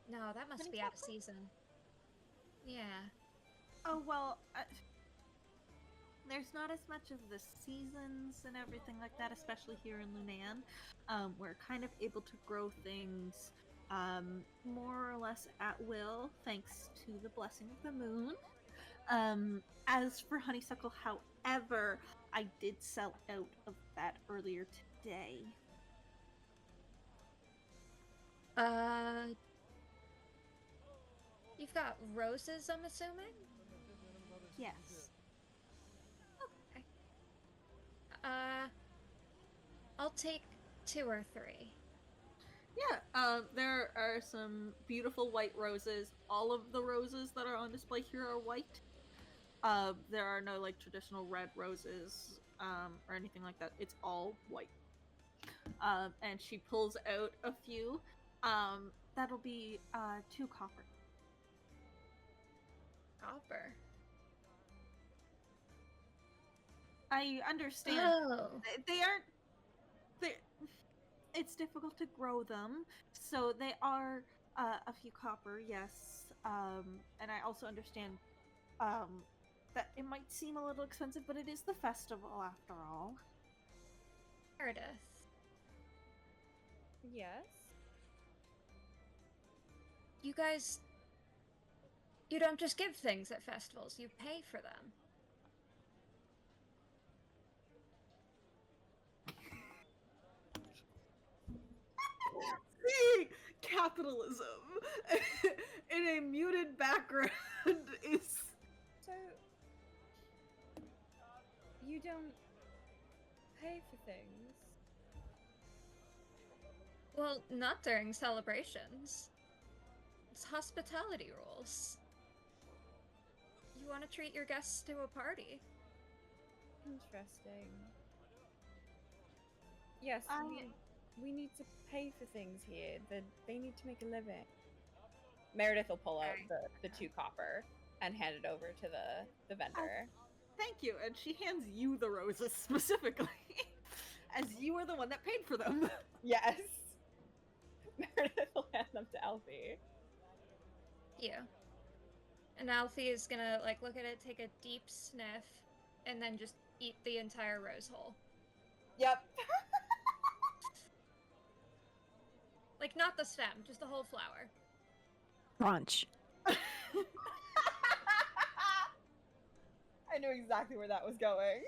[SPEAKER 4] No, that must be out of season. Yeah.
[SPEAKER 1] Oh, well, there's not as much of the seasons and everything like that, especially here in Lunan. We're kind of able to grow things more or less at will, thanks to the blessing of the moon. As for honeysuckle, however, I did sell out of that earlier today.
[SPEAKER 4] You've got roses, I'm assuming?
[SPEAKER 1] Yes.
[SPEAKER 4] Okay. I'll take 2 or 3.
[SPEAKER 1] Yeah, there are some beautiful white roses. All of the roses that are on display here are white. There are no, like, traditional red roses, or anything like that. It's all white. And she pulls out a few. That'll be, 2 copper.
[SPEAKER 4] Copper.
[SPEAKER 1] I understand.
[SPEAKER 4] Oh.
[SPEAKER 1] They aren't... It's difficult to grow them, so they are, a few copper, yes. And I also understand, that it might seem a little expensive, but it is the festival after all.
[SPEAKER 4] Meredith.
[SPEAKER 5] Yes.
[SPEAKER 4] You guys... You don't just give things at festivals, you pay for them.
[SPEAKER 1] See, capitalism in a muted background is...
[SPEAKER 5] So you don't pay for things?
[SPEAKER 4] Well, not during celebrations. It's hospitality rules. You want to treat your guests to a party.
[SPEAKER 5] Interesting. Yes, we need to pay for things here. They need to make a living. Meredith will pull out the 2 copper and hand it over to the vendor.
[SPEAKER 1] Thank you, and she hands you the roses specifically, as you are the one that paid for them.
[SPEAKER 5] Yes. Meredith will hand them to Elfie.
[SPEAKER 4] Yeah. And Alfie is gonna, like, look at it, take a deep sniff, and then just eat the entire rose whole.
[SPEAKER 5] Yep.
[SPEAKER 4] Like, not the stem, just the whole flower.
[SPEAKER 6] Crunch.
[SPEAKER 5] I knew exactly where that was going.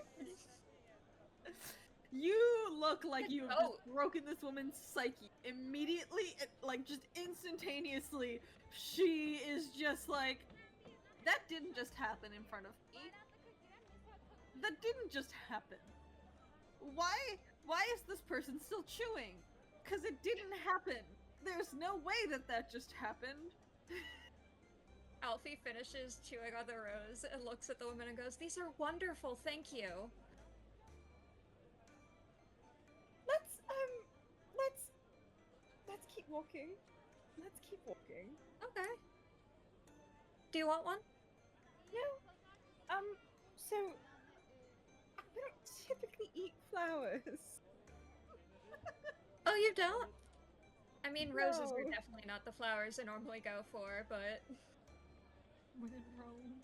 [SPEAKER 7] You look like you've
[SPEAKER 4] Oh.
[SPEAKER 7] just broken this woman's psyche. Immediately, like, just instantaneously, she is just like, that didn't just happen in front of me. That didn't just happen. Why is this person still chewing? Because it didn't happen. There's no way that just happened.
[SPEAKER 4] Alfie finishes chewing on the rose and looks at the woman and goes, "These are wonderful, thank you."
[SPEAKER 5] Let's keep walking. Let's keep walking.
[SPEAKER 4] Okay. Do you want one?
[SPEAKER 5] No. So we don't typically eat flowers.
[SPEAKER 4] Oh, you don't? I mean, roses are
[SPEAKER 5] No.
[SPEAKER 4] definitely not the flowers I normally go for, but...
[SPEAKER 7] When in Rome.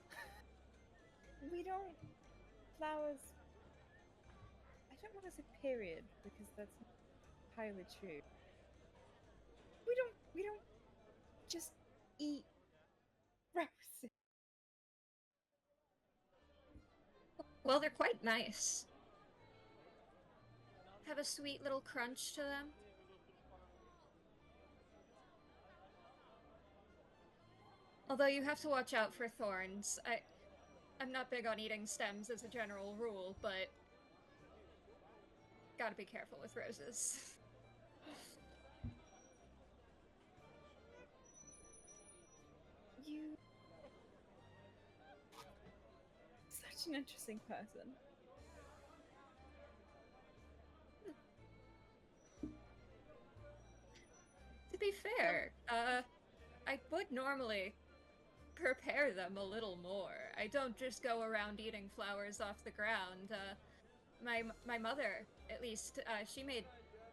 [SPEAKER 5] We don't flowers. I don't want to say period because that's not entirely true. We don't just eat roses.
[SPEAKER 4] Well, they're quite nice. Have a sweet little crunch to them. Although you have to watch out for thorns. I'm not big on eating stems as a general rule, but gotta be careful with roses.
[SPEAKER 5] You such an interesting person.
[SPEAKER 4] To be fair, I would normally prepare them a little more. I don't just go around eating flowers off the ground. My mother, at least, she made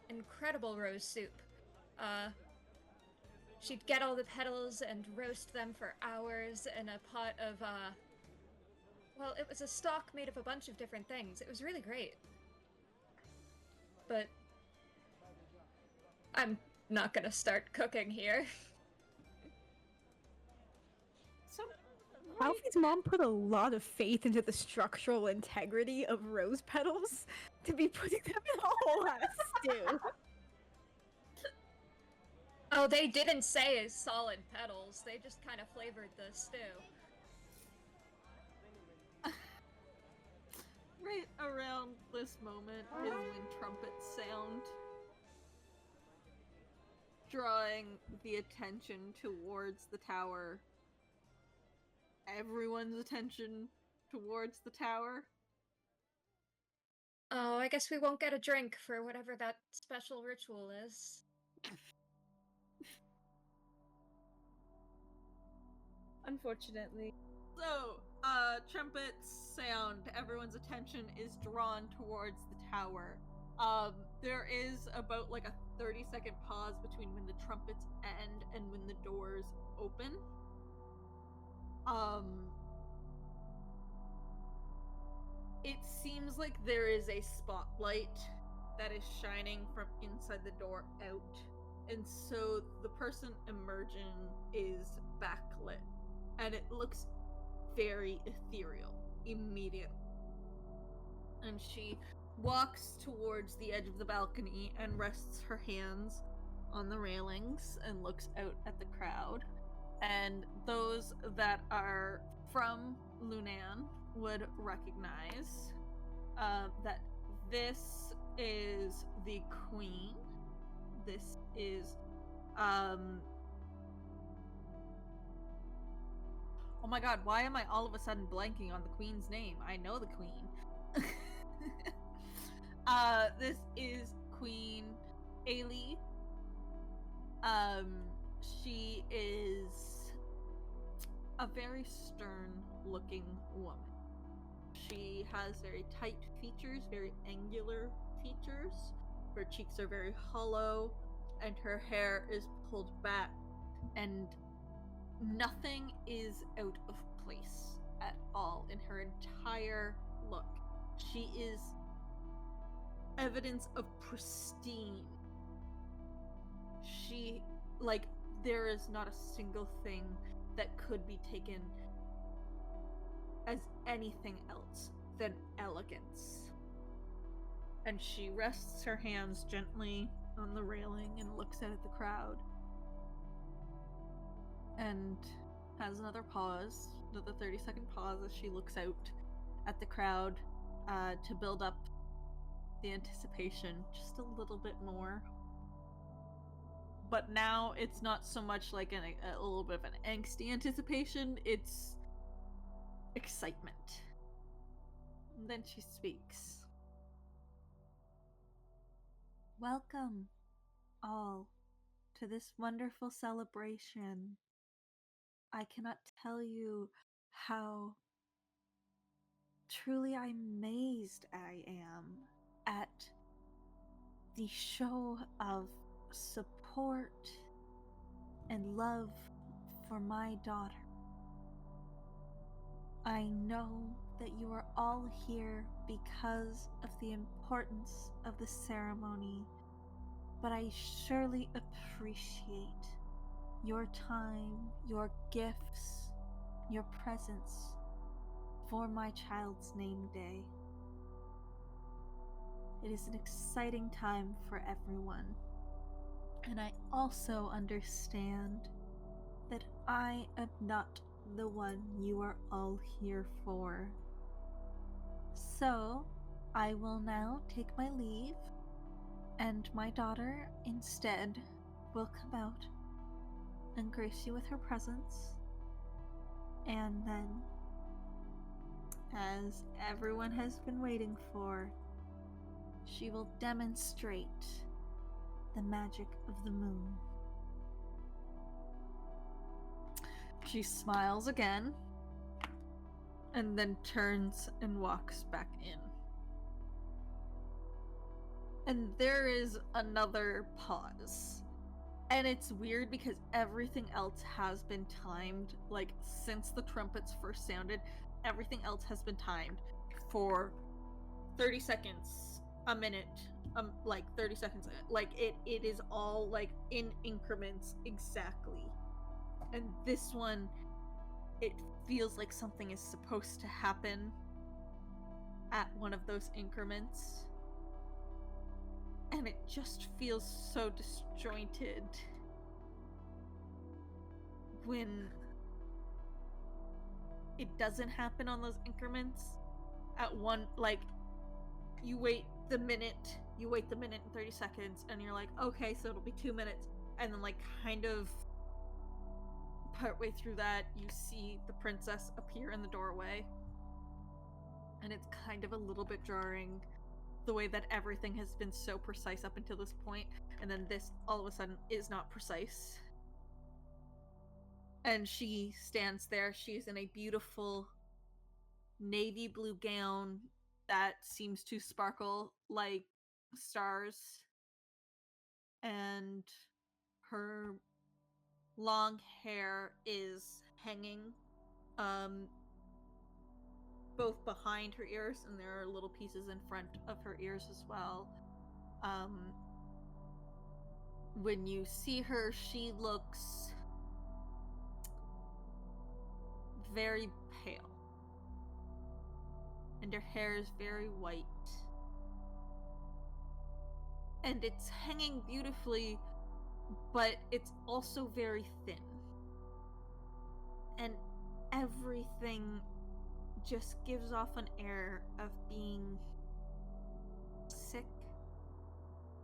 [SPEAKER 4] incredible rose soup. She'd get all the petals and roast them for hours in a pot of, well, it was a stock made of a bunch of different things. It was really great. But I'm not gonna start cooking here.
[SPEAKER 7] So,
[SPEAKER 6] Alfie's mom put a lot of faith into the structural integrity of rose petals to be putting them in a whole ass stew.
[SPEAKER 4] Oh, they didn't say solid petals. They just kind of flavored the stew.
[SPEAKER 7] right around this moment is when trumpets sound, drawing the attention towards the tower. Everyone's attention towards the tower.
[SPEAKER 4] Oh, I guess we won't get a drink for whatever that special ritual is.
[SPEAKER 5] Unfortunately.
[SPEAKER 7] So, trumpets sound, everyone's attention is drawn towards the tower. There is about like a 30-second pause between when the trumpets end and when the doors open. It seems like there is a spotlight that is shining from inside the door out, and so the person emerging is backlit, and it looks very ethereal immediately. And she walks towards the edge of the balcony and rests her hands on the railings and looks out at the crowd. And those that are from Lunan would recognize that this is the queen. This is oh my god, why am I all of a sudden blanking on the queen's name? I know the queen. This is Queen Ailey. She is a very stern looking woman. She has very tight features, very angular features. Her cheeks are very hollow, and her hair is pulled back, and Nothing is out of place at all in her entire look. She is evidence of pristine. She, like, there is not a single thing that could be taken as anything else than elegance. And she rests her hands gently on the railing and looks out at the crowd. And has another pause, another 30-second pause as she looks out at the crowd to build up the anticipation just a little bit more. But now it's not so much like a little bit of an angsty anticipation, it's excitement. And then she speaks. Welcome, all, to this wonderful celebration. I cannot tell you how truly amazed I am at the show of support and love for my daughter. I know that you are all here because of the importance of the ceremony, but I surely appreciate your time, your gifts, your presence for my child's name day. It is an exciting time for everyone, and I also understand that I am not the one you are all here for. So, I will now take my leave, and my daughter instead will come out and grace you with her presence. And then, as everyone has been waiting for, she will demonstrate the magic of the moon. She smiles again, and then turns and walks back in. And there is another pause. And it's weird because everything else has been timed. Like, since the trumpets first sounded, everything else has been timed for 30 seconds, a minute, like 30 seconds. Like, it is all, like, in increments exactly. And this one, it feels like something is supposed to happen at one of those increments. And it just feels so disjointed when it doesn't happen on those increments. At one, like, you wait the minute and 30 seconds, and you're like, okay, so it'll be 2 minutes. And then, like, kind of partway through that, you see the princess appear in the doorway. And it's kind of a little bit jarring, the way that everything has been so precise up until this point, and then this all of a sudden is not precise. And she stands there. She's in a beautiful navy blue gown that seems to sparkle like stars, and her long hair is hanging both behind her ears, and there are little pieces in front of her ears as well. When you see her, she looks very pale, and her hair is very white, and it's hanging beautifully, but it's also very thin, and everything just gives off an air of being sick.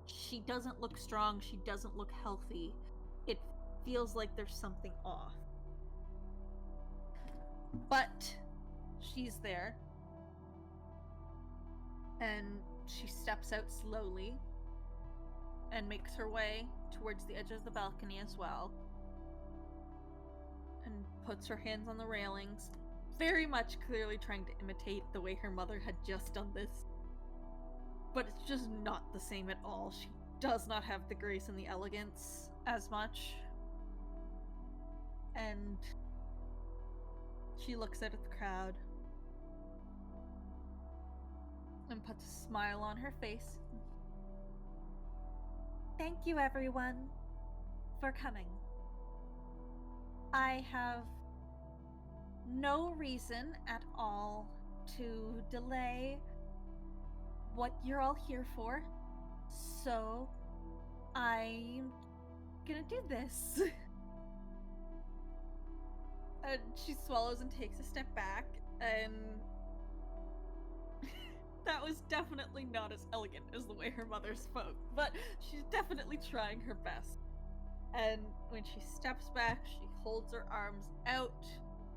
[SPEAKER 7] She doesn't look strong, she doesn't look healthy. It feels like there's something off. But she's there, and she steps out slowly and makes her way towards the edge of the balcony as well, and puts her hands on the railings, very much clearly trying to imitate the way her mother had just done this. But it's just not the same at all. She does not have the grace and the elegance as much.
[SPEAKER 1] and she looks out at the crowd and puts a smile on her face. Thank you, everyone, for coming. I have no reason at all to delay what you're all here for, so I'm gonna do this. And she swallows and takes a step back, and that was definitely not as elegant as the way her mother spoke, but she's definitely trying her best. And when she steps back, she holds her arms out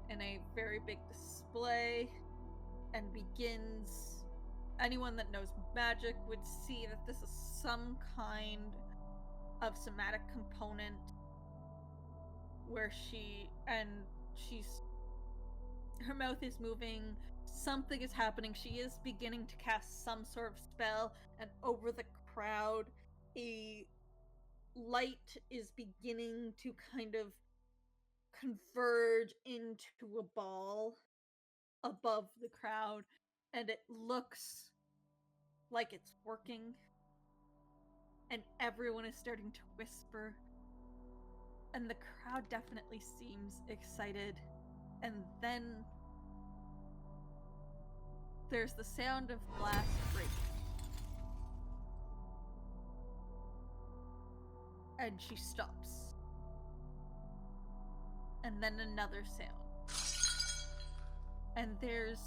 [SPEAKER 1] in a very big display and begins. Anyone that knows magic would see that this is some kind of somatic component where her mouth is moving, something is happening, she is beginning to cast some sort of spell, and over the crowd, a light is beginning to kind of converge into a ball above the crowd, and it looks like it's working, and everyone is starting to whisper, and the crowd definitely seems excited. And then there's the sound of glass breaking, and she stops, and then another sound, and there's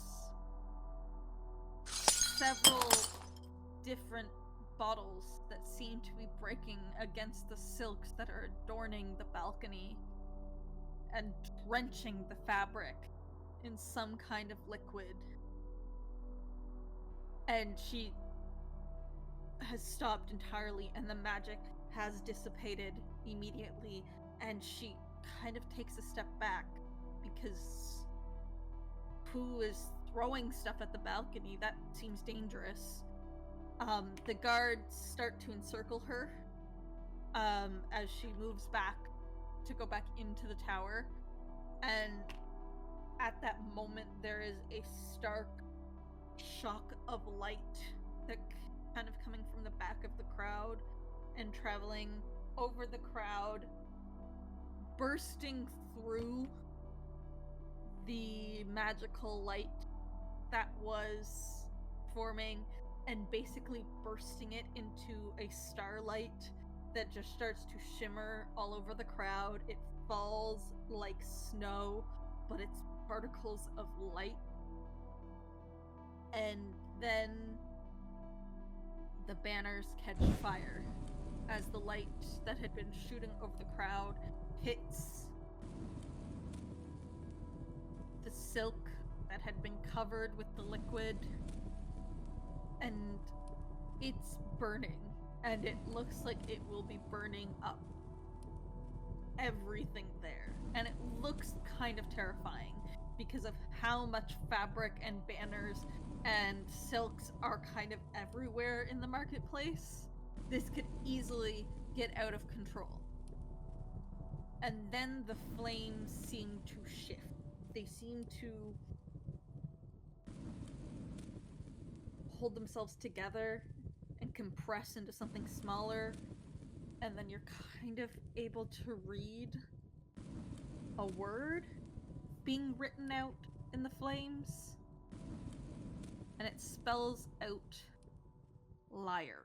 [SPEAKER 1] several different bottles that seem to be breaking against the silks that are adorning the balcony and drenching the fabric in some kind of liquid. And she has stopped entirely, and the magic has dissipated immediately, and she kind of takes a step back because Pooh is throwing stuff at the balcony. That seems dangerous. The guards start to encircle her as she moves back to go back into the tower, and at that moment there is a stark shock of light that kind of coming from the back of the crowd and traveling over the crowd, bursting through the magical light that was forming and basically bursting it into a starlight that just starts to shimmer all over the crowd. It falls like snow, but it's particles of light. And then the banners catch fire as the light that had been shooting over the crowd hits the silk that had been covered with the liquid, and it's burning, and it looks like it will be burning up everything there. And it looks kind of terrifying because of how much fabric and banners and silks are kind of everywhere in the marketplace. This could easily get out of control. And then the flames seem to shift. They seem to hold themselves together and compress into something smaller, and then you're kind of able to read a word being written out in the flames, and it spells out liar.